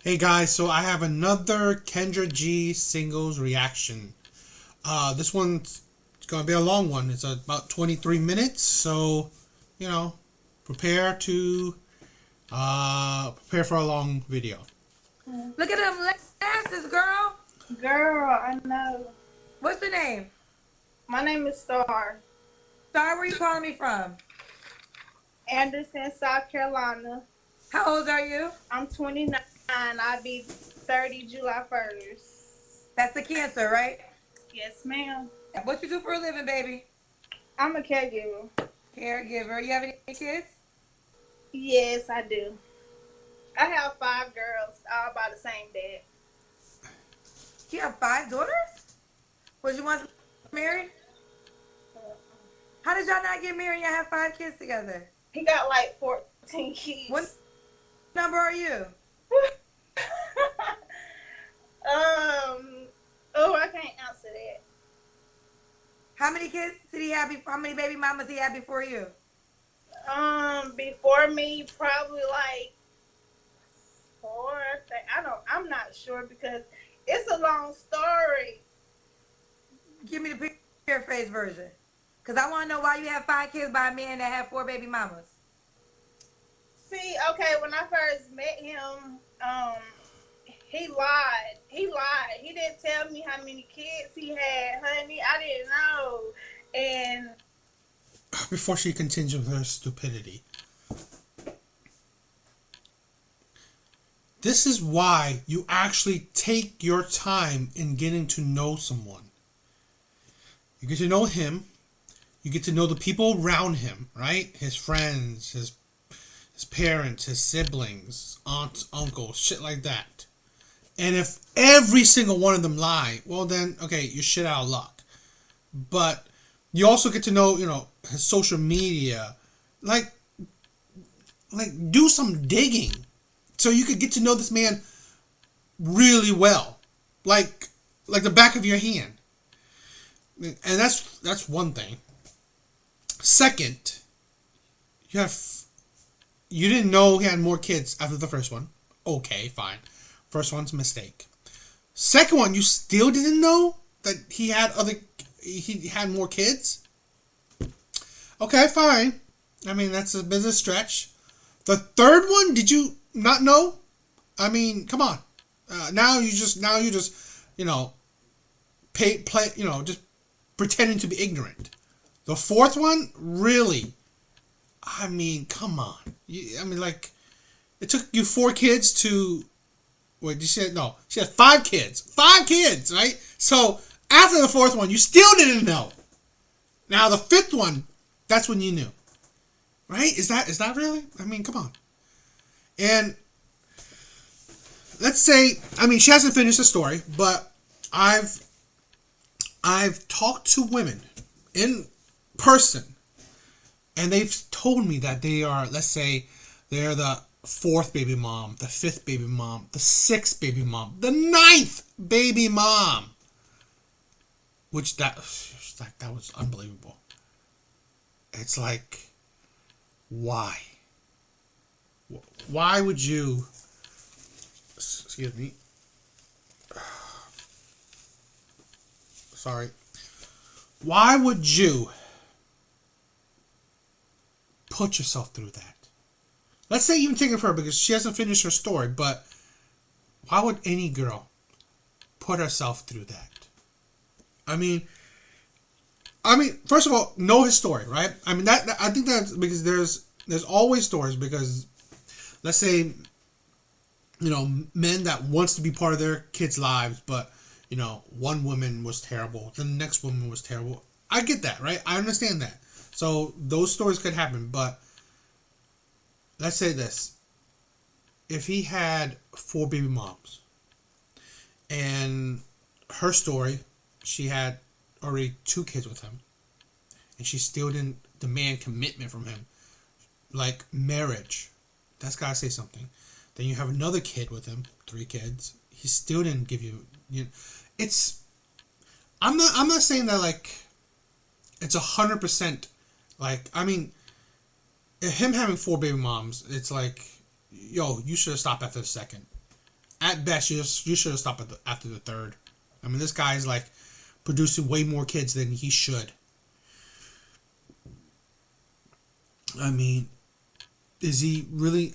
Hey guys, so I have another Kendra G singles reaction. This one's gonna be a long one. It's about 23 minutes, so you know, prepare to prepare for a long video. Look at them glasses, girl. Girl, I know. What's your name? My name is Star. Star, where you calling me from? Anderson, South Carolina. How old are you? I'm 29. I'll be 30 July 1st. That's the cancer, right? Yes, ma'am. What you do for a living, baby? I'm a caregiver. Caregiver. You have any kids? Yes, I do. I have 5 girls, all by the same dad. You have 5 daughters? Was you once married? How did y'all not get married and have 5 kids together? He got like 14 kids. What number are you? Oh, I can't answer that. How many kids did he have? How many baby mamas he had before you? Before me, probably like 4. I'm not sure because it's a long story. Give me the paraphrase version. Because I want to know why you have 5 kids by a man that had 4 baby mamas. See, okay, when I first met him, he lied. He lied. He didn't tell me how many kids he had, honey. I didn't know. And Before she continues with her stupidity, this is why you actually take your time in getting to know someone. You get to know him. You get to know the people around him, right? His friends, his parents, his siblings, aunts, uncles, shit like that. And if every single one of them lie, well then, okay, you're shit out of luck. But you also get to know, his social media. Like do some digging. So you could get to know this man really well. Like the back of your hand. And that's one thing. Second, you didn't know he had more kids after the first one. Okay, fine. First one's a mistake. Second one, you still didn't know that he had more kids? Okay, fine. I mean, that's a bit of a stretch. The third one, did you not know? I mean, come on. Now you just just pretending to be ignorant. The fourth one, really? I mean, come on. It took you 4 kids to... Wait, she had 5 kids. 5 kids, right? So, after the 4th one, you still didn't know. Now, the 5th one, that's when you knew. Right? Is that really? I mean, come on. And let's say, she hasn't finished the story, but I've talked to women in person, and they've told me that they are, let's say, they're the 4th baby mom, the 5th baby mom, the 6th baby mom, the 9th baby mom. Which that was unbelievable. It's like, why? Why would you... Excuse me. Sorry. Why would you put yourself through that? Let's say even take it for her because she hasn't finished her story, but why would any girl put herself through that? I mean, first of all, know his story, right? I think that's because there's always stories because let's say, men that wants to be part of their kids' lives, but one woman was terrible, the next woman was terrible. I get that, right? I understand that. So those stories could happen, but let's say this. If he had 4 baby moms and her story, she had already 2 kids with him and she still didn't demand commitment from him, like marriage, that's gotta say something. Then you have another kid with him, 3 kids. He still didn't give you, it's, I'm not saying that like it's 100% like, him having 4 baby moms, it's like, yo, you should have stopped after the second. at best, you should have stopped after the third. I mean, this guy's like producing way more kids than he should. I mean, is he really?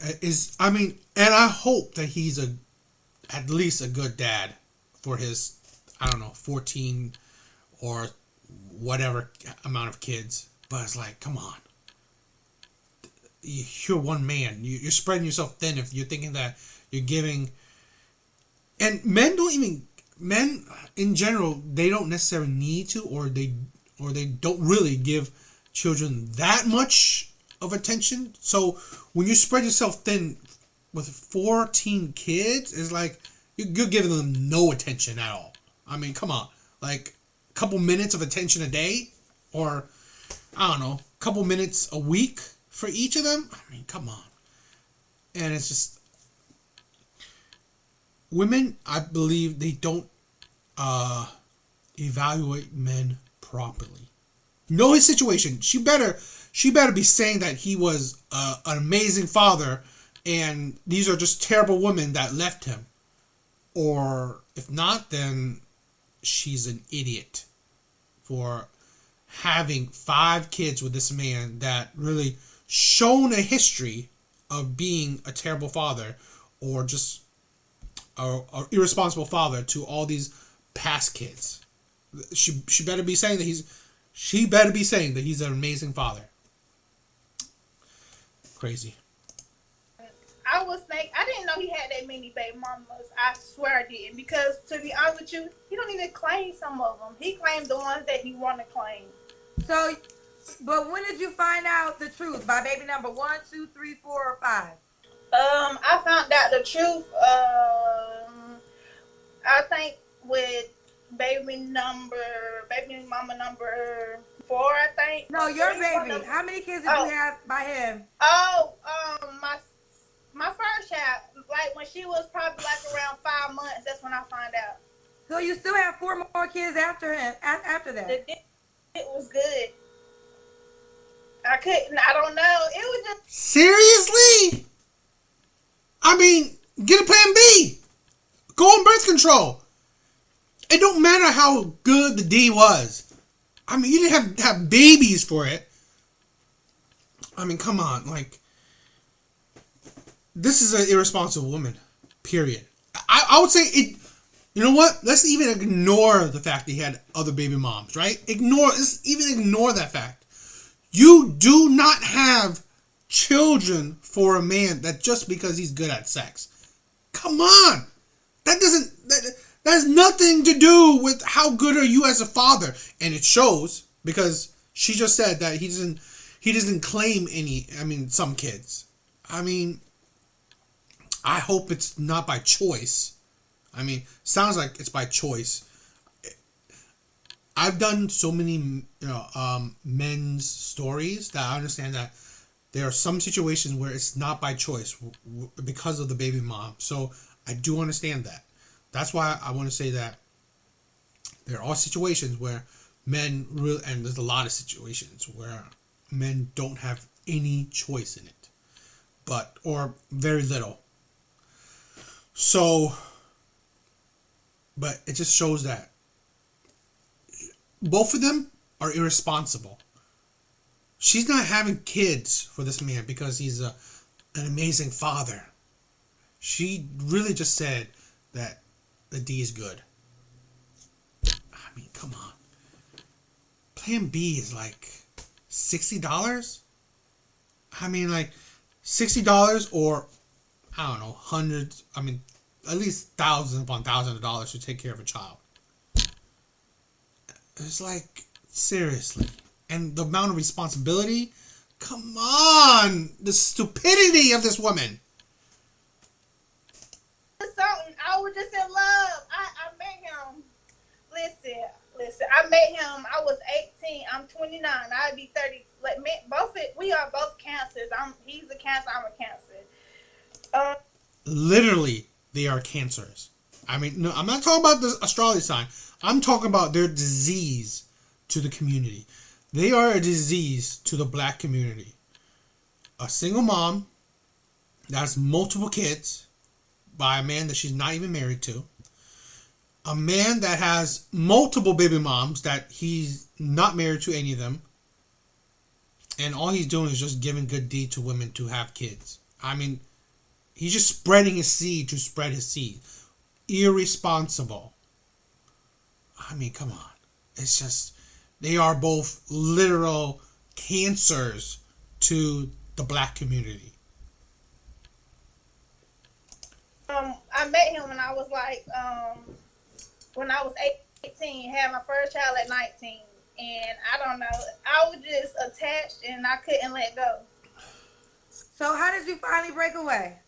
I mean, and I hope that he's at least a good dad for his, I don't know, 14 or whatever amount of kids. But it's like, come on. You're one man. You're spreading yourself thin if you're thinking that you're giving. And men in general, they don't necessarily need to, or they don't really give children that much of attention. So when you spread yourself thin with 14 kids, it's like you're giving them no attention at all. I mean, come on, like a couple minutes of attention a day, or I don't know, a couple minutes a week for each of them. I mean, come on. And it's just, women, I believe they don't evaluate men properly. Know his situation. She better be saying that he was an amazing father, and these are just terrible women that left him. Or if not, then she's an idiot for having 5 kids with this man that really shown a history of being a terrible father, or just a irresponsible father to all these past kids. She better be saying that he's an amazing father. Crazy. I didn't know he had that many baby mamas. I swear I didn't, because to be honest with you, he don't even claim some of them. He claimed the ones that he want to claim. So, but when did you find out the truth? By baby number 1, 2, 3, 4, or 5? I found out the truth. I think with baby mama number 4. I think. No, your baby. How many kids did you have by him? My first child, like when she was probably like around 5 months. That's when I found out. So you still have 4 more kids after him. After that. It was good. I don't know. It was just. Seriously? I mean, get a plan B. Go on birth control. It don't matter how good the D was. I mean, you didn't have babies for it. I mean, come on. Like, this is an irresponsible woman. Period. I would say it. You know what? Let's even ignore the fact that he had other baby moms, right? Let's even ignore that fact. You do not have children for a man that just because he's good at sex. Come on. That has nothing to do with how good are you as a father. And it shows, because she just said that he doesn't claim some kids. I mean, I hope it's not by choice. I mean, sounds like it's by choice. I've done so many, men's stories that I understand that there are some situations where it's not by choice because of the baby mom. So I do understand that. That's why I want to say that there are situations where men really, and there's a lot of situations where men don't have any choice in it, or very little. So, but it just shows that both of them are irresponsible. She's not having kids for this man because he's an amazing father. She really just said that the D is good. I mean, come on. Plan B is like $60? I mean, like $60 or, I don't know, hundreds, I mean, at least thousands upon thousands of dollars to take care of a child. It's like, seriously. And the amount of responsibility, come on, the stupidity of this woman. Something, I was just in love. I met him. Listen, I met him. I was 18. I'm 29. I'd be 30. Like, we are both cancers. He's a cancer. I'm a cancer. Literally, they are cancers. I mean, no, I'm not talking about the astrology sign. I'm talking about their disease to the community. They are a disease to the black community. A single mom that has multiple kids by a man that she's not even married to. A man that has multiple baby moms that he's not married to any of them. And all he's doing is just giving good deed to women to have kids. I mean, he's just spreading his seed to spread his seed. Irresponsible. I mean, come on. It's just, they are both literal cancers to the black community. I met him when I was when I was 18, had my first child at 19. And I don't know, I was just attached and I couldn't let go. So how did you finally break away?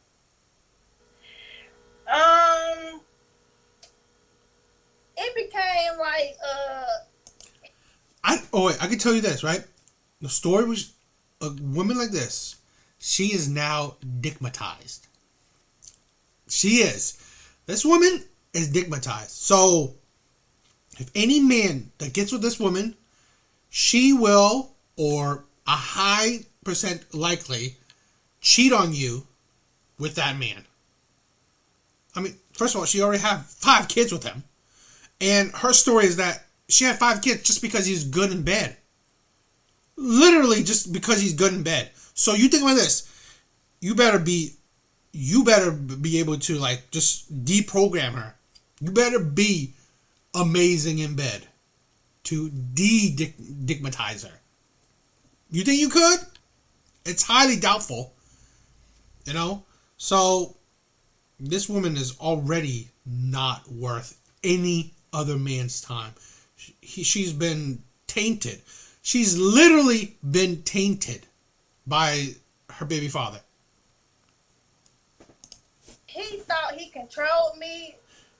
It became like I can tell you this, right? The story was a woman like this. She is now digmatized. She is. This woman is digmatized. So if any man that gets with this woman, she will, or a high percent likely, cheat on you with that man. I mean, first of all, she already had 5 kids with him. And her story is that she had 5 kids just because he's good in bed. Literally just because he's good in bed. So you think about this. You better be able to like just deprogram her. You better be amazing in bed to de-digmatize her. You think you could? It's highly doubtful. You know? So this woman is already not worth any other man's time. She's been tainted. She's literally been tainted by her baby father. He thought he controlled me.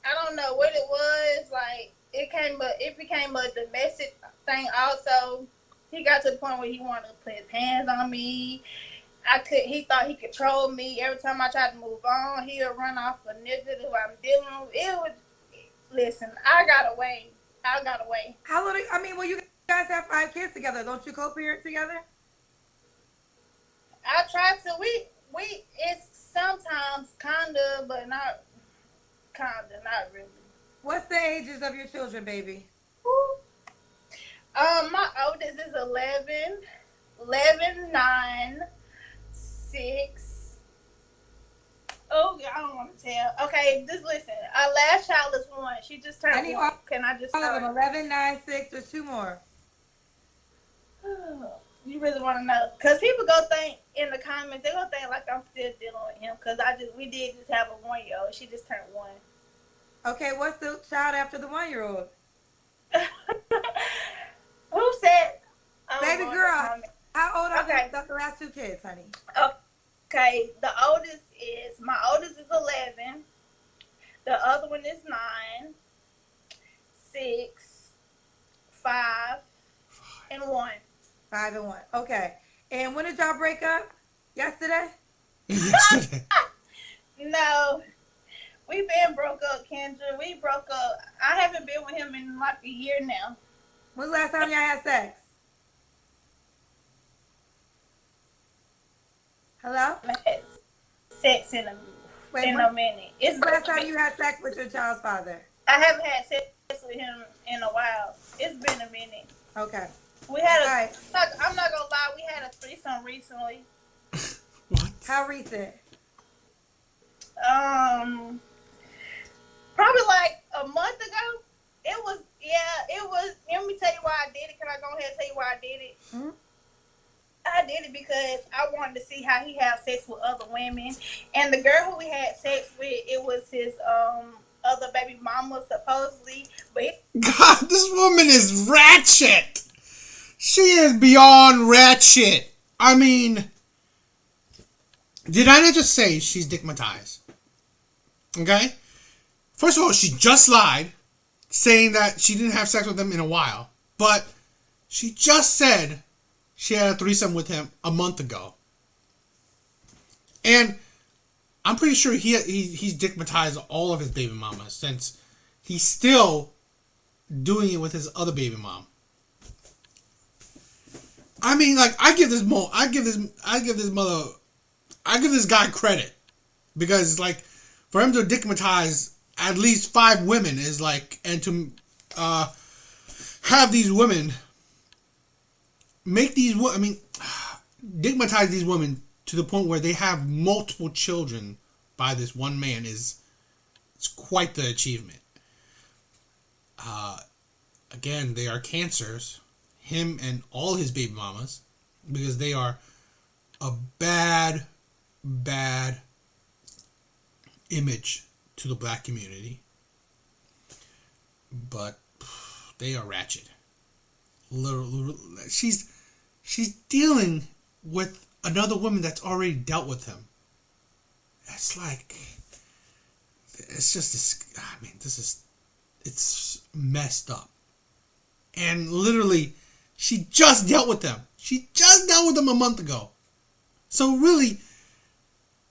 I don't know what it was. Like it became a domestic thing. Also, he got to the point where he wanted to put his hands on me. He thought he controlled me. Every time I tried to move on, he would run off a nigga who I'm dealing with. It was. Listen, I got away. How long? Well, you guys have 5 kids together. Don't you co-parent together? I tried to. We. It's sometimes kinda, but not really. What's the ages of your children, baby? My oldest is 11, 9, 6. Oh, I don't want to tell. Okay, just listen. Our last child is 1. She just turned 1. Can I just all of start? them? 11, 9, 6. There's 2 more. You really want to know? Because people go think in the comments, they're going to think like I'm still dealing with him. Because we did just have a 1-year-old. She just turned 1. Okay, what's the child after the 1-year-old? Who said? Baby girl, how old are the last 2 kids, honey? Okay, my oldest is 11. The other one is 9, 6, 5, and 1. 5 and 1. Okay. And when did y'all break up? Yesterday? Yesterday. No. We've been broke up, Kendra. We broke up. I haven't been with him in like a year now. When's the last time y'all had sex? Hello? I had sex in a minute. It's the last time you had sex with your child's father? I haven't had sex with him in a while. It's been a minute. Okay. We had I'm not gonna lie, we had a threesome recently. What? How recent? Probably like a month ago. It was. Let me tell you why I did it. Can I go ahead and tell you why I did it? Mm-hmm. I did it because I wanted to see how he had sex with other women. And the girl who we had sex with, it was his other baby mama, supposedly. But God, this woman is ratchet. She is beyond ratchet. I mean, did I not just say she's digmatized? Okay? First of all, she just lied, saying that she didn't have sex with him in a while. But she just said she had a threesome with him a month ago. And I'm pretty sure he's digmatized all of his baby mamas, since he's still doing it with his other baby mom. I mean, like, I give this guy credit, because, like, for him to digmatize at least 5 women is like, and to have these women make these, I mean, digmatize these women to the point where they have multiple children by this one man is, it's quite the achievement. Again, they are cancers, him and all his baby mamas, because they are a bad image to the black community. But they are ratchet. Literally, she's dealing with another woman that's already dealt with him. It's like, it's just this. I mean, it's messed up. And literally, she just dealt with them. She just dealt with them a month ago. So really,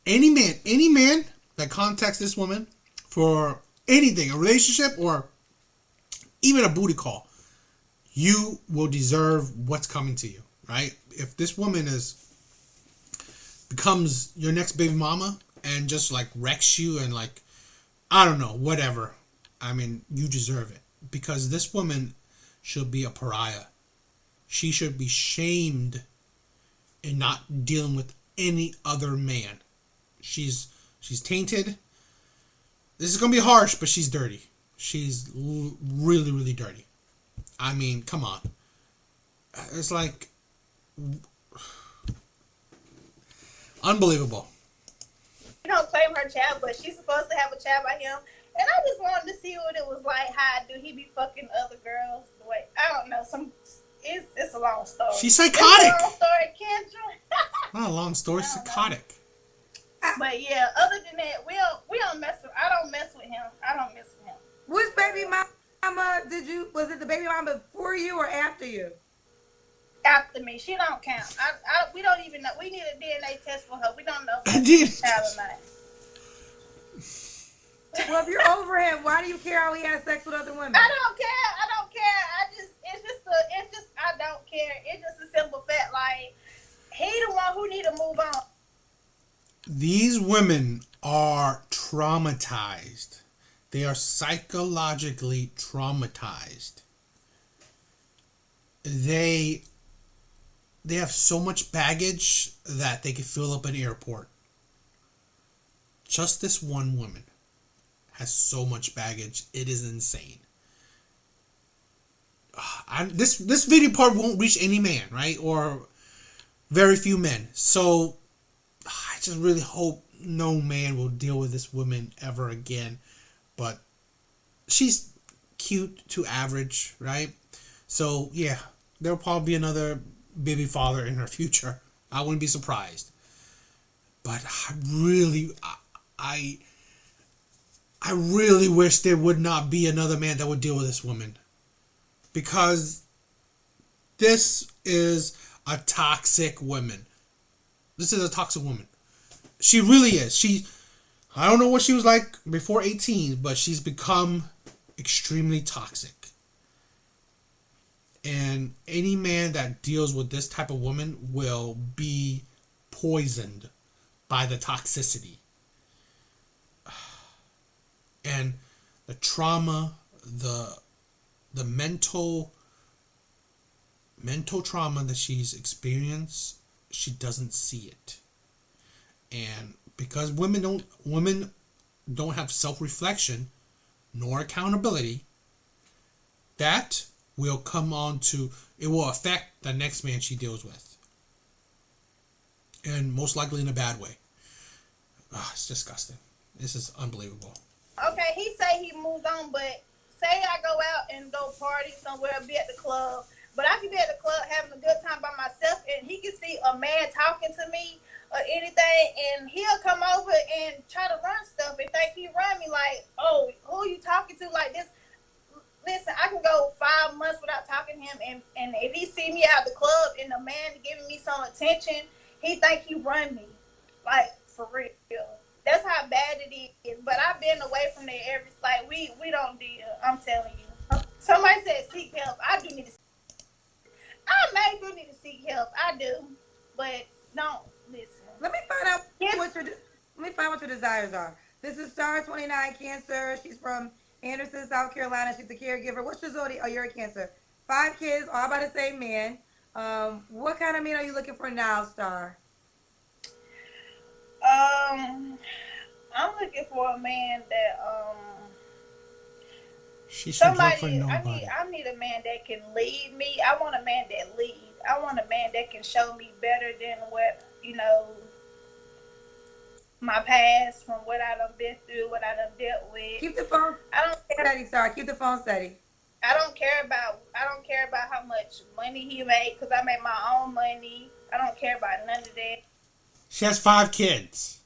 any man that contacts this woman for anything, a relationship or even a booty call, you will deserve what's coming to you, right? If this woman becomes your next baby mama and just like wrecks you and like, I don't know, whatever, I mean, you deserve it, because this woman should be a pariah. She should be shamed in not dealing with any other man. She's tainted. This is gonna be harsh, but she's dirty. She's really, really dirty. I mean, come on. It's like unbelievable. You don't claim her child, but she's supposed to have a child by him. And I just wanted to see what it was like. How do he be fucking other girls? Wait, I don't know. It's a long story. She's psychotic. It's a long story, Kendra. Not a long story. Psychotic. But yeah, other than that, we don't mess with. I don't mess with him. I don't mess with him. Which baby mama was it the baby mama before you or after you? After me, she don't count. We don't even know. We need a DNA test for her. We don't know if I she's a child or not. Well, if you're over him, why do you care how he has sex with other women? I don't care. I don't care. It's just a simple fact. Like, he the one who need to move on. These women are traumatized. They are psychologically traumatized. They have so much baggage that they could fill up an airport. Just this one woman has so much baggage. It is insane. This video part won't reach any man, right? Or very few men. So I just really hope no man will deal with this woman ever again. But she's cute to average, right? So yeah, there'll probably be another baby father in her future. I wouldn't be surprised. But I really wish there would not be another man that would deal with this woman. Because this is a toxic woman. This is a toxic woman. She really is. I don't know what she was like before 18, but she's become extremely toxic. And any man that deals with this type of woman will be poisoned by the toxicity. And the trauma, the mental trauma that she's experienced, she doesn't see it. And because women don't have self-reflection nor accountability, that will come on to, it will affect the next man she deals with. And most likely in a bad way. It's disgusting. This is unbelievable. Okay, he say he moved on, but say I go out and go party somewhere, be at the club, but I can be at the club having a good time by myself, and he can see a man talking to me or anything, and he'll come over and try to run stuff and think he run me like, oh, who are you talking to like this? Listen, I can go 5 months without talking to him, and if he see me out the club and the man giving me some attention, he think he run me. Like, for real. That's how bad it is. But I've been away from there ever. Like, we don't deal. I'm telling you. Somebody said seek help. I do need to. I may do need to seek help. I do, but don't listen. Let me find out what your desires are. This is Star 29 Cancer. She's from Anderson, South Carolina. She's a caregiver. What's your zodiac? Oh, you're a Cancer. 5 kids, all by the same man. What kind of man are you looking for now, Star? Um, I'm looking for a man that She should look for somebody. nobody. I need a man that can lead me. I want a man that leads. I want a man that can show me better than what my past, from what I done been through, what I done dealt with. Keep the phone I don't care. steady, Star. Keep the phone steady. I don't care about how much money he made, because I make my own money. I don't care about none of that. She has 5 kids.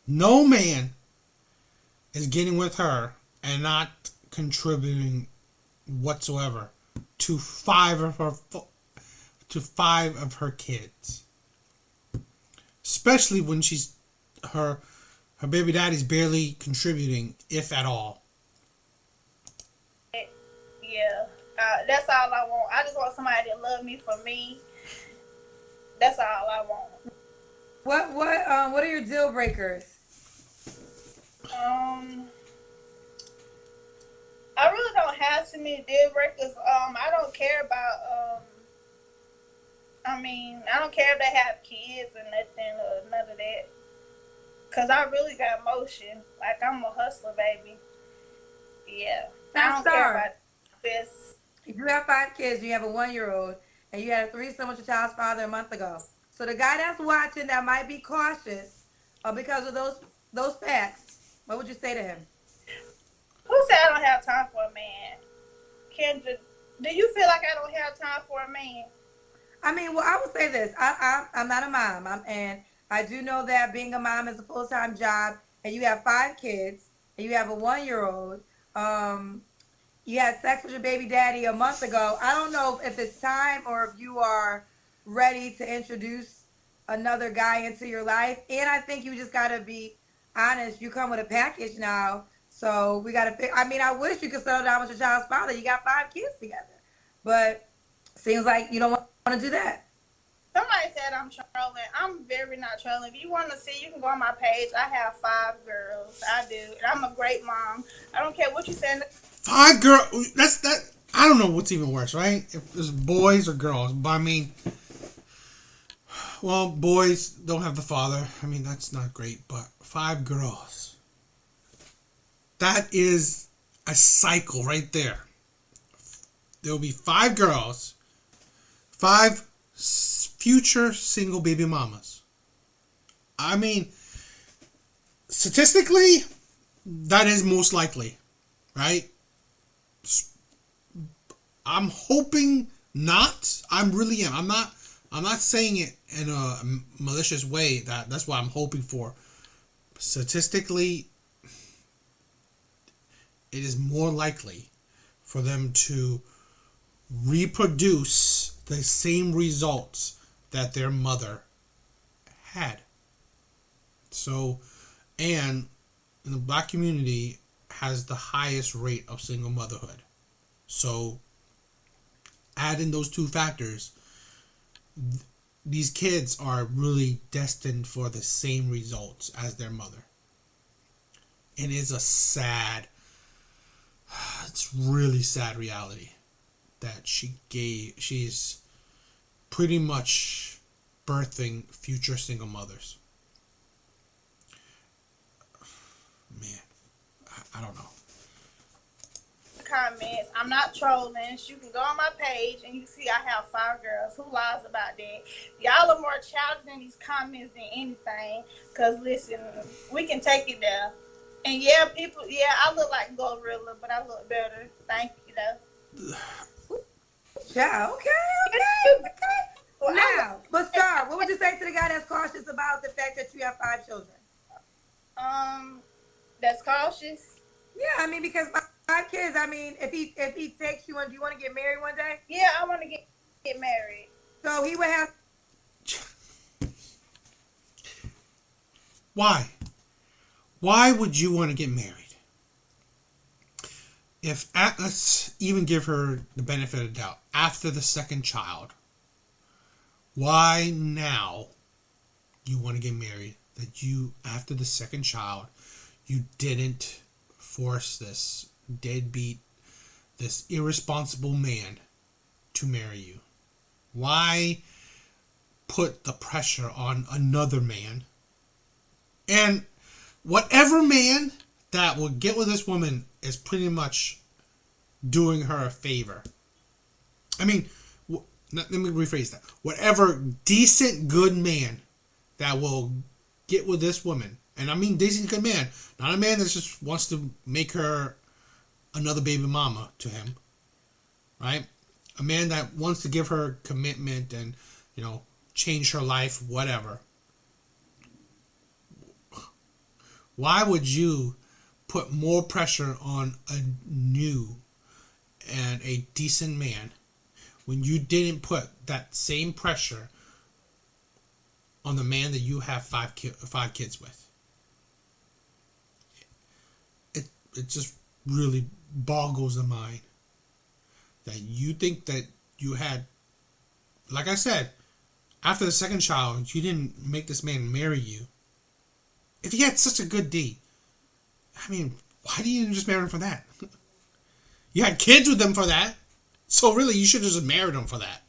No man is getting with her and not contributing whatsoever to 5 of her kids. Especially when her baby daddy's barely contributing, if at all. Yeah, that's all I want. I just want somebody that love me for me. That's all I want. What are your deal breakers? I really don't have too many deal breakers. I don't care about. I don't care if they have kids or nothing or none of that. Cause I really got motion. Like, I'm a hustler, baby. Yeah, I Now, don't care Star, about this. if you have 5 kids, you have a 1-year-old, and you had a threesome with your child's father a month ago. So the guy that's watching that might be cautious because of those facts, what would you say to him? Who said I don't have time for a man? Kendra, do you feel like I don't have time for a man? I mean, well, I would say this. I'm not a mom, and I do know that being a mom is a full-time job, and you have 5 kids, and you have a 1-year-old. You had sex with your baby daddy a month ago. I don't know if it's time or if you are ready to introduce another guy into your life. And I think you just got to be honest. You come with a package now. So we got to, I wish you could settle down with your child's father. You got 5 kids together. But seems like you don't want to do that. Somebody said I'm trolling. I'm very not trolling. If you want to see, you can go on my page. I have 5 girls. I do. And I'm a great mom. I don't care what you say. 5 girls. That. I don't know what's even worse, right? If it's boys or girls. But well, boys don't have the father. That's not great. But 5 girls. That is a cycle right there. There will be 5 girls, 5 future single baby mamas. Statistically, that is most likely, right? I'm hoping not. I really am. I'm not saying it in a malicious way. That's what I'm hoping for. Statistically, it is more likely for them to reproduce the same results that their mother had. So, and the black community has the highest rate of single motherhood. So, add in those 2 factors, these kids are really destined for the same results as their mother. And it's it's really sad reality that she's pretty much birthing future single mothers. Man, I don't know. Comments. I'm not trolling. You can go on my page and you see I have 5 girls. Who lies about that? Y'all are more childish in these comments than anything. Cause listen, we can take it there. And yeah, I look like Gorilla, but I look better. Thank you, though. Yeah, okay. Well, now, but Star, what would you say to the guy that's cautious about the fact that you have 5 children? That's cautious. Yeah, because 5 kids. If he takes you, do you want to get married one day? Yeah, I want to get married. So he would have. Why? Why would you want to get married? Let's even give her the benefit of the doubt. After the 2nd child, why now you want to get married? That you, after the 2nd child, you didn't force this deadbeat, this irresponsible man to marry you? Why put the pressure on another man? And whatever man that will get with this woman is pretty much doing her a favor. I mean, let me rephrase that. Whatever decent, good man that will get with this woman, and I mean decent, good man, not a man that just wants to make her another baby mama to him, right? A man that wants to give her commitment and, change her life, whatever. Why would you put more pressure on a new and a decent man when you didn't put that same pressure on the man that you have five kids with? It just really boggles the mind that you think that you had, like I said, after the second child, you didn't make this man marry you. If he had such a good deed, I mean, why didn't you just marry him for that? You had kids with him for that. So really, you should have just married him for that.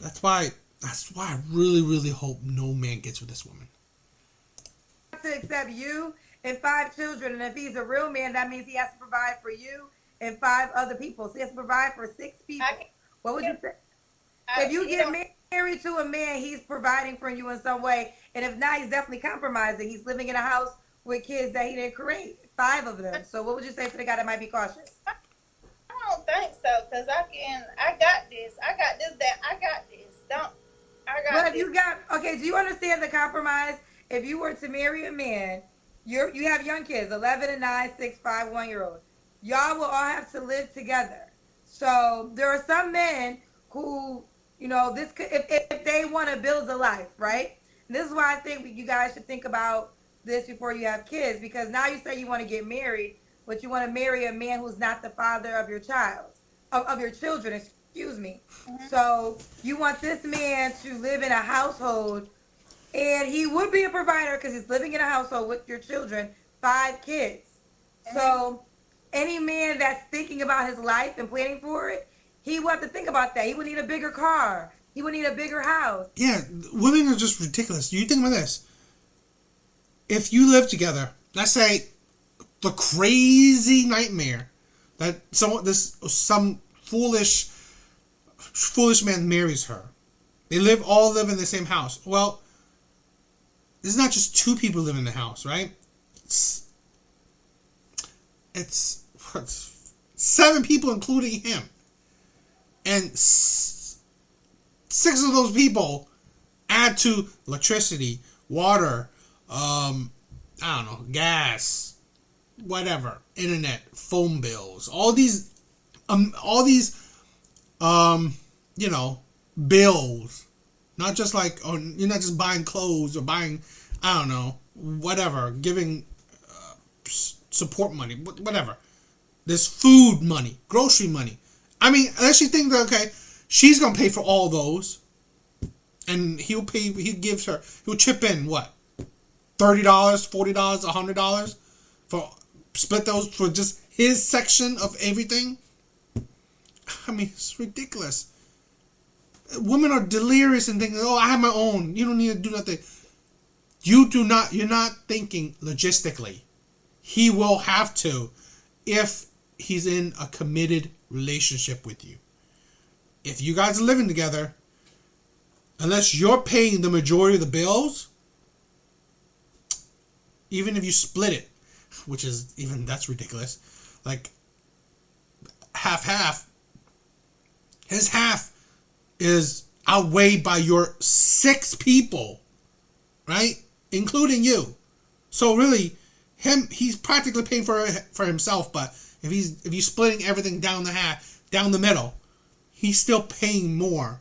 That's why I really, really hope no man gets with this woman. To accept you and 5 children, and if he's a real man, that means he has to provide for you and 5 other people. So he has to provide for 6 people. What would you say? If you get married to a man, he's providing for you in some way. And if not, he's definitely compromising. He's living in a house with kids that he didn't create. 5 of them. So what would you say to the guy that might be cautious? I don't think so, because I got this. I got this. But if you got, okay, do you understand the compromise? If you were to marry a man, you have young kids, 11 and 9, 6, 5, 1-year-old. Y'all will all have to live together. So there are some men who, this could, if they want to build a life, right? And this is why I think you guys should think about this before you have kids, because now you say you want to get married, but you want to marry a man who's not the father of your child, of your children, excuse me. Mm-hmm. So you want this man to live in a household, and he would be a provider because he's living in a household with your children, 5 kids. Mm-hmm. So any man that's thinking about his life and planning for it, he would have to think about that. He would need a bigger car. He would need a bigger house. Yeah, women are just ridiculous. You think about this. If you live together, let's say the crazy nightmare that some foolish man marries her. They all live in the same house. Well, it's not just 2 people live in the house, right? It's 7 people, including him. And 6 of those people add to electricity, water, gas, whatever, internet, phone bills, all these bills. Not just like, you're not just buying clothes or buying, whatever, giving support money, whatever. There's food money, grocery money. I mean, unless you think that, okay, she's going to pay for all those, and he'll chip in, what, $30, $40, $100 for, split those for just his section of everything? I mean, it's ridiculous. Women are delirious and thinking, I have my own. You don't need to do nothing. You're not thinking logistically. He will have to if he's in a committed relationship with you. If you guys are living together, unless you're paying the majority of the bills, even if you split it, which is that's ridiculous, like half, his half is outweighed by your 6 people, right? Including you. So really, he's practically paying for himself, but if he's splitting everything down the middle, he's still paying more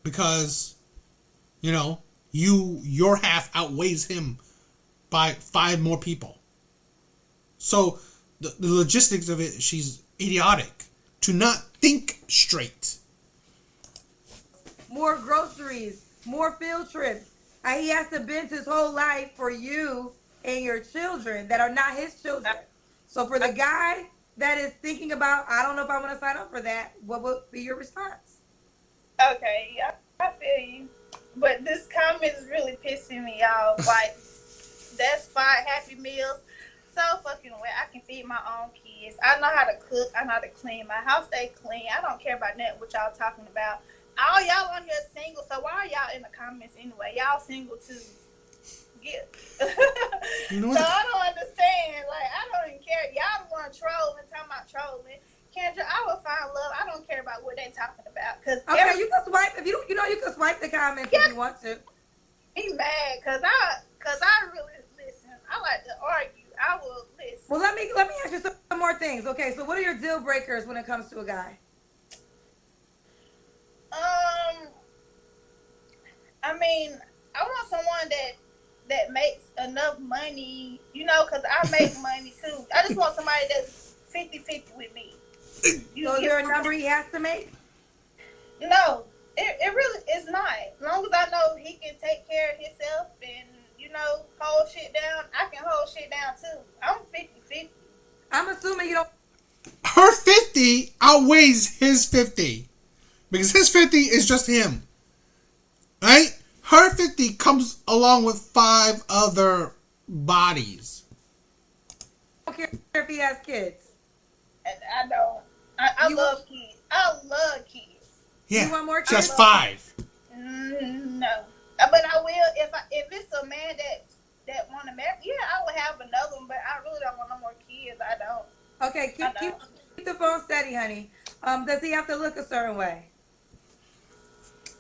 because, your half outweighs him by 5 more people. So the logistics of it, she's idiotic to not think straight. More groceries, more field trips. He has to bend his whole life for you in your children that are not his children. So for the guy that is thinking about, I don't know if I want to sign up for that, what would be your response? Okay, yeah, I feel you. But this comment is really pissing me off. Like, that's 5 Happy Meals. So fucking well. I can feed my own kids. I know how to cook. I know how to clean. My house stay clean. I don't care about nothing what y'all talking about. All y'all on here single, so why are y'all in the comments anyway? Y'all single too. Yeah. You know So what? I don't understand. Like, I don't even care. Y'all the one trolling, talking about trolling. Kendra, I will find love. I don't care about what they talking about. Cause Okay, you can swipe if you know you can swipe the comments if you want to. he mad cause I really listen. I like to argue. I will listen. Well, let me ask you some more things. Okay, so what are your deal breakers when it comes to a guy? Um, I mean, I want someone that makes enough money, cause I make money too. I just want somebody that's 50-50 with me. So is there a number he has to make? No, it really is not. As long as I know he can take care of himself and, hold shit down, I can hold shit down too. I'm 50-50. I'm assuming you don't. Her 50 outweighs his 50. Because his 50 is just him. Right? Her 50 comes along with 5 other bodies. Care if he has kids. And I don't. I love kids. I love kids. Yeah. You want more She has kids? 5. No. But I will if it's a man that want to marry. Yeah, I will have another one, but I really don't want no more kids. I don't. Okay, keep the phone steady, honey. Does he have to look a certain way?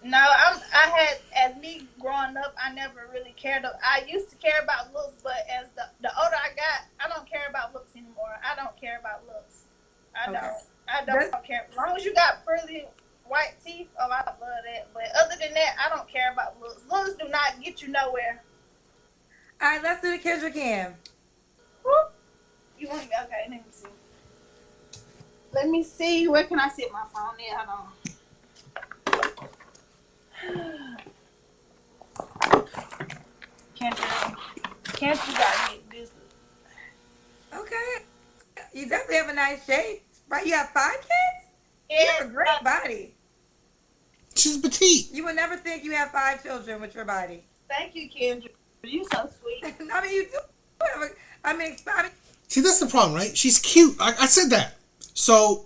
No, I had as me growing up, I never really cared. I used to care about looks, but as the older I got, I don't care about looks anymore. I don't care about looks. I don't care. As long as you got pretty white teeth, I love that. But other than that, I don't care about looks. Looks do not get you nowhere. All right, let's do the Kendra Cam. Whoop. You want me? Okay, let me see. Let me see. Where can I sit my phone at? Hold on. Can't you got me this? Okay, you definitely have a nice shape, right? You have 5 kids. Yeah, You have a great body. She's petite. You would never think you have 5 children with your body. Thank you, Kendra. You so sweet. I mean, you do have a. I mean, See, that's the problem, right? She's cute. I said that. So,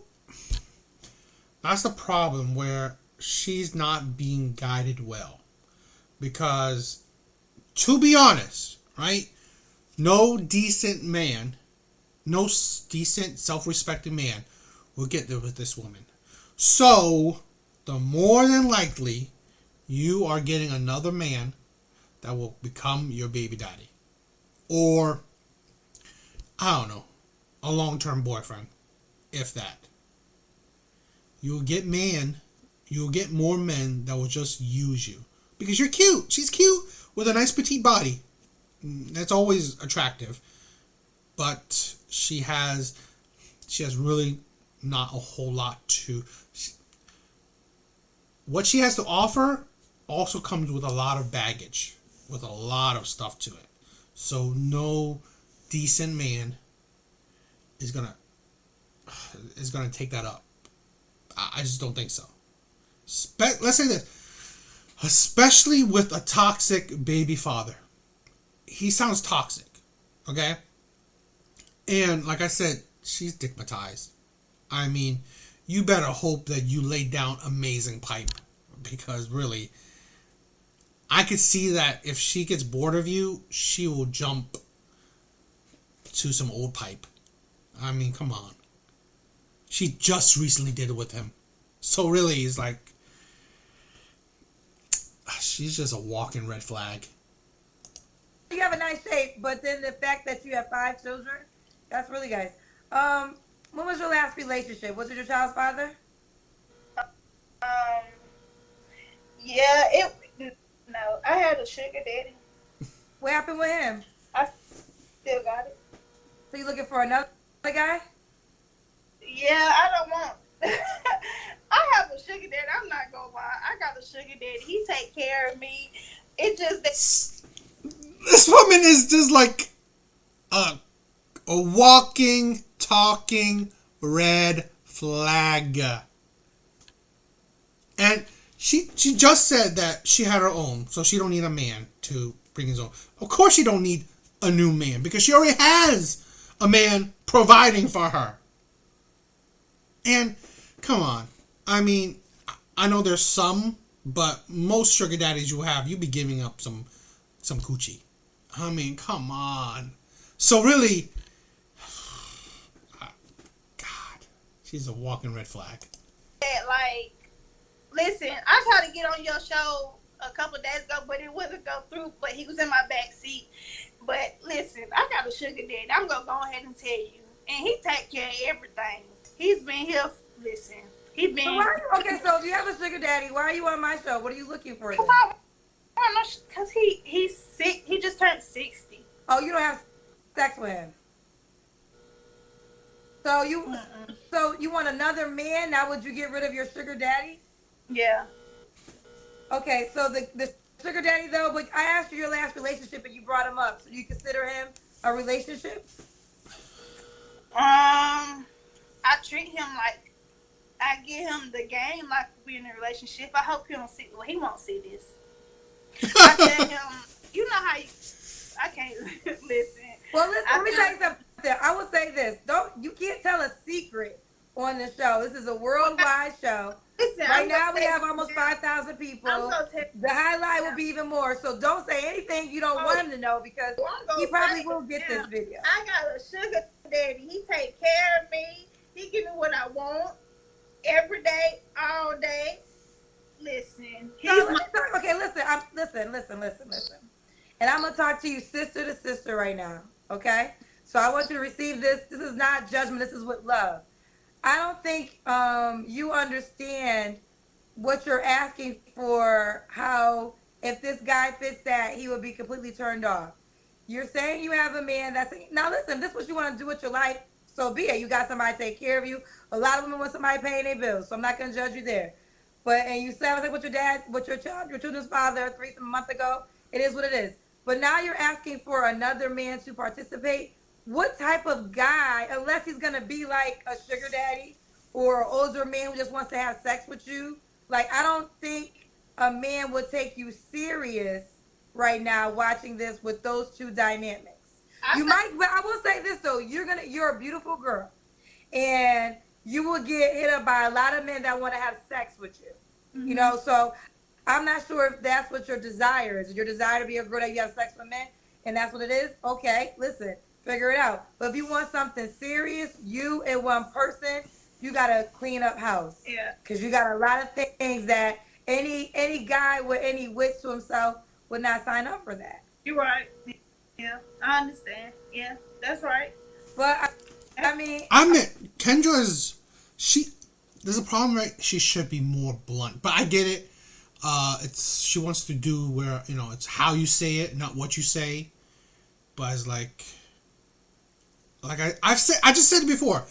that's the problem where she's not being guided well. Because, to be honest, right? No decent man, no decent, self-respecting man will get there with this woman. So, the more than likely, you are getting another man that will become your baby daddy. Or, I don't know, a long-term boyfriend, if that. You'll get more men that will just use you. Because you're cute. She's cute with a nice petite body. That's always attractive. But she has really not a whole lot to... What she has to offer also comes with a lot of baggage. With a lot of stuff to it. So no decent man is gonna take that up. I just don't think so. Let's say this. Especially with a toxic baby father. He sounds toxic. Okay? And like I said, she's digmatized. I mean, you better hope that you lay down amazing pipe. Because really, I could see that if she gets bored of you, she will jump to some old pipe. I mean, come on. She just recently did it with him. So really, it's like... She's just a walking red flag. you have a nice shape, but then the fact that you have 5 children, that's really nice. When was your last relationship? Was it your child's father? Yeah, no, I had a sugar daddy. What happened with him? I still got it. So you looking for another guy? Yeah, I don't want. I have a sugar daddy. I'm not gonna lie. I got a sugar daddy. He take care of me. It just This woman is just like a walking, talking red flag. And she just said that she had her own, so she don't need a man to bring his own. Of course she don't need a new man, because she already has a man providing for her. And come on, I mean, I know there's some, but most sugar daddies you be giving up some coochie. I mean, come on. So really, God, she's a walking red flag. Like, listen, I tried to get on your show a couple days ago, but it wouldn't go through. But he was in my back seat. But listen, I got a sugar daddy. I'm gonna go ahead and tell you, and he take care of everything. He's been here. Listen, he been. So okay, so if you have a sugar daddy, why are you on my show? What are you looking for? Because he's sick. He just turned 60. Oh, you don't have sex with him. So you want another man? Now would you get rid of your sugar daddy? Yeah. Okay, so the sugar daddy though, but I asked you your last relationship and you brought him up. So you consider him a relationship? I treat him like I give him the game like we're in a relationship. I hope he don't see. Well, he won't see this. I tell him, you know how I can't listen. Well, listen. Let me tell you something. I will say this: you can't tell a secret on the show. This is a worldwide show. Listen, right now we have almost 5,000 people. The highlight will be even more. So don't say anything you don't want him to know, because he probably will get this video. I got a sugar daddy. He take care of me. He give me what I want every day, all day. Listen. Okay, listen. And I'm gonna talk to you sister to sister right now. Okay? So I want you to receive this. This is not judgment. This is with love. I don't think you understand what you're asking for, how if this guy fits that, he would be completely turned off. You're saying you have a man that's... Now listen, this is what you want to do with your life, so be it. You got somebody to take care of you. A lot of women want somebody paying their bills, so I'm not going to judge you there. And you said, I was like, with your dad, with your children's father, a month ago, it is what it is. But now you're asking for another man to participate. What type of guy, unless he's going to be like a sugar daddy or an older man who just wants to have sex with you, like, I don't think a man would take you serious right now watching this with those two dynamics. You might, but I will say this though, you're a beautiful girl, and you will get hit up by a lot of men that want to have sex with you. Mm-hmm. You know, so I'm not sure if that's what your desire is. Your desire to be a girl that you have sex with men, and that's what it is? Okay, listen, figure it out. But if you want something serious, you and one person, you got to clean up house. Yeah. Because you got a lot of things that any guy with any wits to himself would not sign up for that. You're right. Yeah, I understand. Yeah, that's right. But I mean, Kendra's there's a problem, right? She should be more blunt, but I get it. She wants to do where, you know, it's how you say it, not what you say. But it's like I just said it before.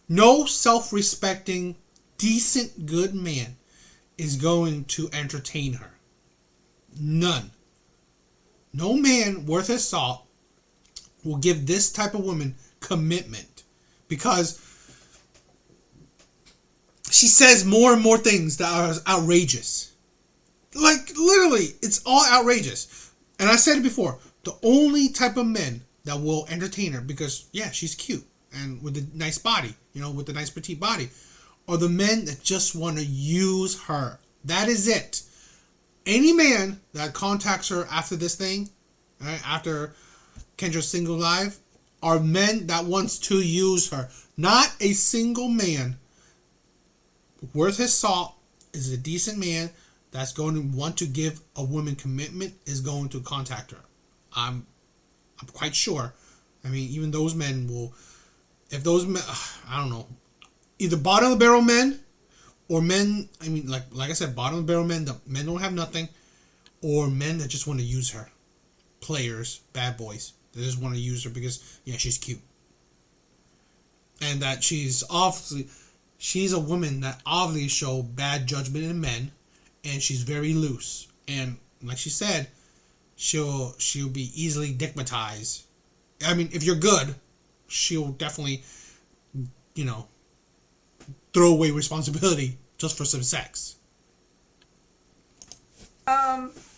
No self-respecting, decent, good man is going to entertain her. None. No man worth his salt will give this type of woman commitment, because she says more and more things that are outrageous. Like, literally, it's all outrageous. And I said it before, the only type of men that will entertain her, because, yeah, she's cute and with a nice body, you know, with a nice petite body, are the men that just want to use her. That is it. Any man that contacts her after this thing, right, after Kendra's single live, are men that wants to use her. Not a single man worth his salt is a decent man that's going to want to give a woman commitment is going to contact her. I'm quite sure. I mean, even those men will, if those men, I don't know, either bottom of the barrel men, or men, I mean, like I said, bottom of the barrel men, the men don't have nothing, or men that just want to use her. Players, bad boys. They just want to use her because, yeah, she's cute. And that she's a woman that obviously show bad judgment in men, and she's very loose. And like she said, she'll be easily digmatized. I mean, if you're good, she'll definitely, you know, throw away responsibility just for some sex.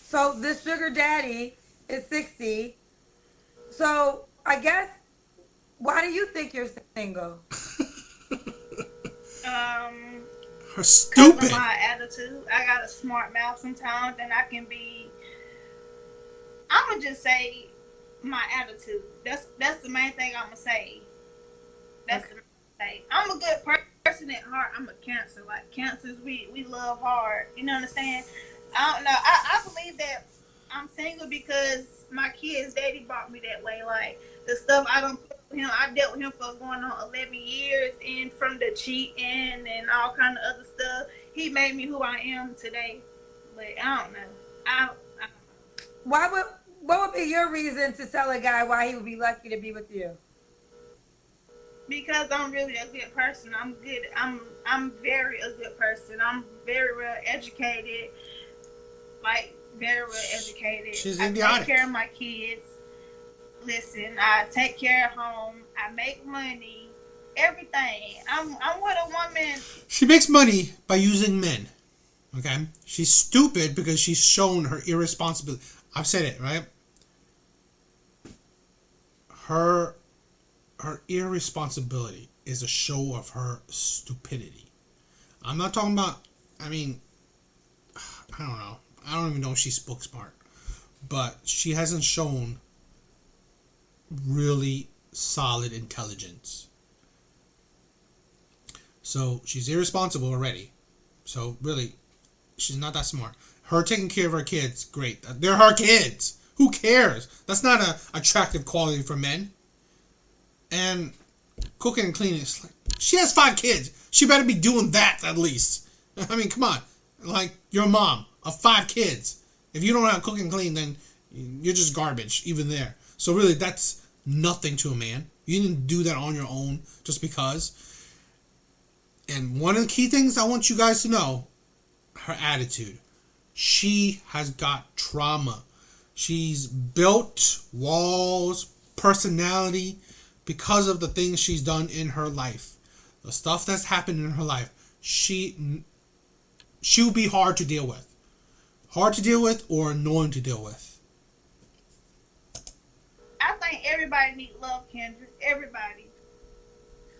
So this sugar daddy is 60. So I guess, why do you think you're single? Um, Her Cause of stupid. my attitude. I got a smart mouth sometimes, and I can be. I'm gonna just say my attitude. That's the main thing I'm gonna say. That's Okay. the main thing. I'm a good person at heart. I'm a Cancer. Like Cancers, we love hard. You know what I'm saying? I don't know. I believe that I'm single because my kid's daddy brought me that way. Like the stuff I don't put with him, I dealt with him for going on 11 years, and from the cheating and all kind of other stuff, he made me who I am today. But I don't know. I Why would what would be your reason to tell a guy why he would be lucky to be with you? because I'm really a good person. I'm good. I'm very a good person. I'm very well educated. Like very well educated. She's I take idiotic. care of my kids. Listen, I take care of home. I make money. Everything. I'm what a woman. She makes money by using men. Okay? She's stupid because she's shown her irresponsibility. I've said it, right? Her her irresponsibility is a show of her stupidity. I'm not talking about, I mean, I don't know. I don't even know if she's book smart. But she hasn't shown really solid intelligence. So she's irresponsible already. So really, she's not that smart. Her taking care of her kids, great. They're her kids. Who cares? That's not an attractive quality for men. And cooking and cleaning, is like, she has 5 kids. She better be doing that at least. I mean, come on. Like, you're a mom of 5 kids. If you don't know how to cook and clean, then you're just garbage, even there. So really, that's nothing to a man. You didn't do that on your own just because. And one of the key things I want you guys to know, her attitude. She has got trauma. She's built walls, personality, because of the things she's done in her life. The stuff that's happened in her life. She'll be hard to deal with. Hard to deal with or annoying to deal with. I think everybody needs love, Kendra. Everybody.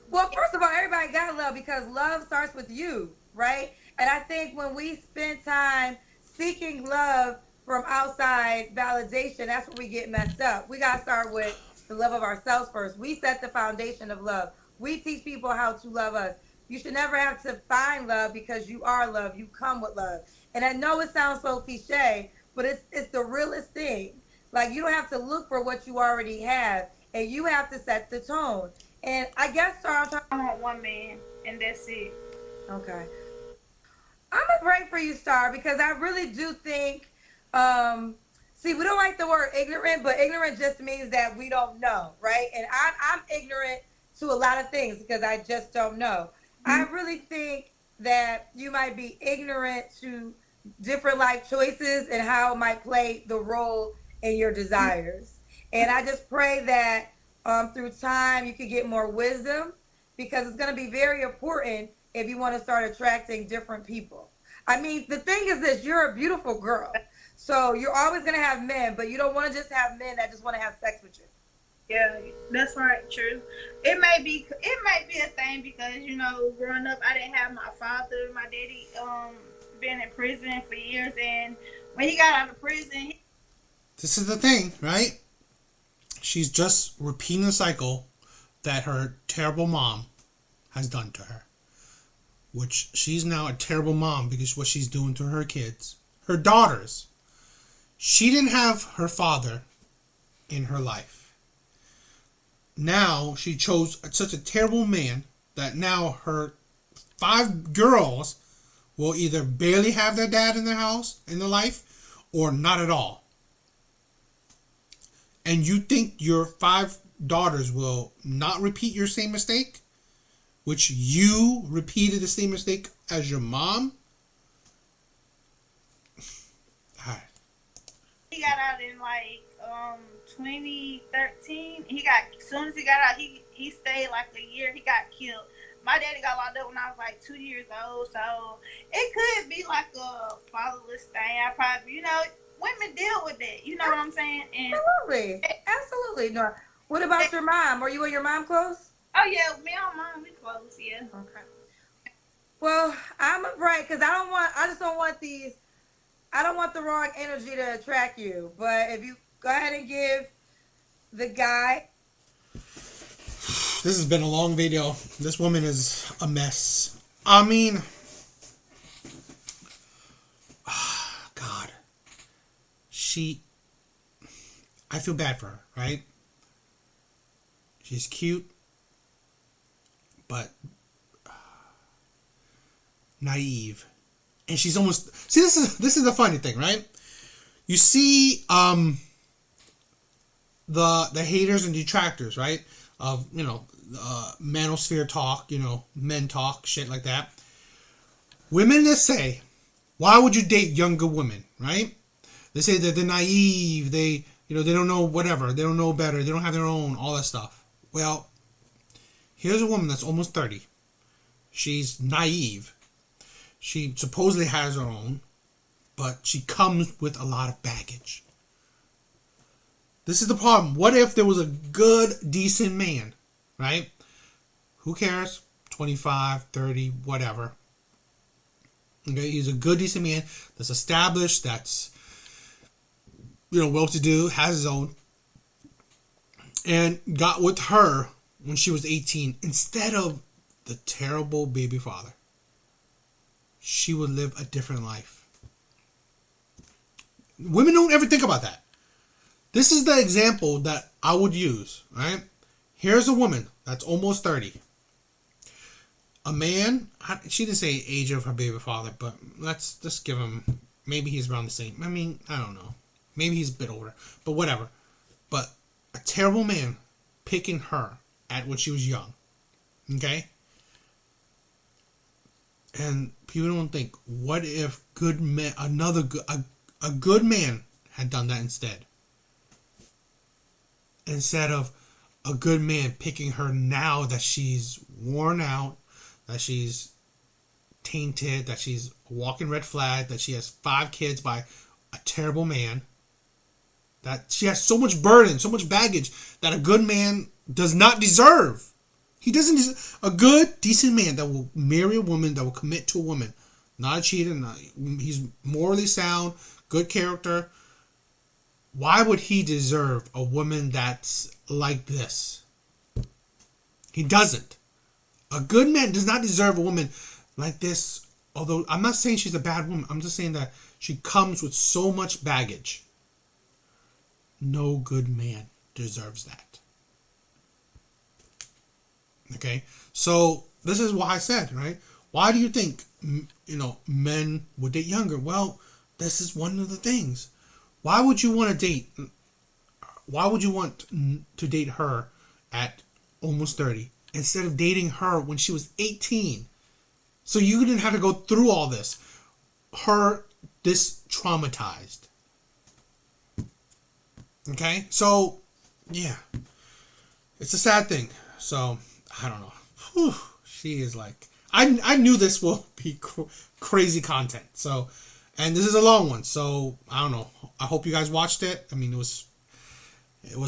Well, first of all, everybody got love because love starts with you, right? And I think when we spend time seeking love from outside validation, that's where we get messed up. We got to start with the love of ourselves first. We set the foundation of love. We teach people how to love us. You should never have to find love because you are love. You come with love. And I know it sounds so cliche, but it's the realest thing. Like you don't have to look for what you already have, and you have to set the tone. And I guess, sorry, I'm trying. I want one man, and that's it. Okay. I'm gonna pray for you, Star, because I really do think. Um, See, we don't like the word ignorant, but ignorant just means that we don't know, right? And I'm ignorant to a lot of things because I just don't know. I really think that you might be ignorant to different life choices and how it might play the role in your desires. And I just pray that through time you could get more wisdom because it's going to be very important if you want to start attracting different people. I mean, the thing is this, you're a beautiful girl. So you're always going to have men, but you don't want to just have men that just want to have sex with you. Yeah, that's right. True. It might be a thing because growing up, I didn't have my father. My daddy been in prison for years, and when he got out of prison, This is the thing, right? She's just repeating the cycle that her terrible mom has done to her. Which she's now a terrible mom because what she's doing to her kids. Her daughters. She didn't have her father in her life. Now she chose such a terrible man that now her 5 girls will either barely have their dad in their house, in their life, or not at all. And you think your 5 daughters will not repeat your same mistake? Which you repeated the same mistake as your mom? he He got out in like 2013. He got, as soon as he got out, he stayed like a year. He got killed. My daddy got locked up when I was like 2 years old, so it could be like a fatherless thing. I probably, women deal with it. You know what I'm saying? And Absolutely, absolutely. No. What about your mom? Were you and your mom close? oh yeah, me and mom, we close. Yeah. Okay. Well, I'm right because I just don't want these. I don't want the wrong energy to attract you. But if you go ahead and give the guy. This has been a long video. This woman is a mess. I mean, God, I feel bad for her, right? She's cute, but naive, and she's almost. See, this is the funny thing, right? You see, the haters and detractors, right? Of manosphere talk, men talk, shit like that. Women that say, why would you date younger women, right? They say that they're naive, they don't know whatever, they don't know better, they don't have their own, all that stuff. Well, here's a woman that's almost 30. She's naive. She supposedly has her own, but she comes with a lot of baggage. This is the problem. What if there was a good, decent man, right? Who cares? 25, 30, whatever. Okay, he's a good, decent man that's established, that's, well-to-do, has his own, and got with her when she was 18 instead of the terrible baby father. She would live a different life. Women don't ever think about that. This is the example that I would use, right? Here's a woman that's almost 30. A man, she didn't say age of her baby father, but let's just give him, maybe he's around the same. I mean, I don't know. Maybe he's a bit older, but whatever. But a terrible man picking her at when she was young. Okay? And people don't think, what if good man, a good man had done that instead? Instead of a good man picking her now that she's worn out, that she's tainted, that she's a walking red flag, that she has 5 kids by a terrible man, that she has so much burden, so much baggage that a good man does not deserve. He doesn't deserve. A good, decent man that will marry a woman, that will commit to a woman, not a cheater, he's morally sound, good character. Why would he deserve a woman that's like this? He doesn't. A good man does not deserve a woman like this. Although I'm not saying she's a bad woman. I'm just saying that she comes with so much baggage. No good man deserves that. Okay? So this is why I said, right? Why do you think, men would date younger? Well, this is one of the things. Why would you want to date? Why would you want to date her at almost 30 instead of dating her when she was 18? So you didn't have to go through all this. This traumatized. Okay? So, yeah. It's a sad thing. So, I don't know. Whew, she is like... I knew this will be crazy content. So... And this is a long one, so I don't know. I hope you guys watched it. I mean, it was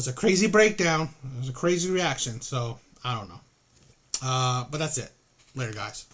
a crazy breakdown. It was a crazy reaction, so I don't know. But that's it. Later, guys.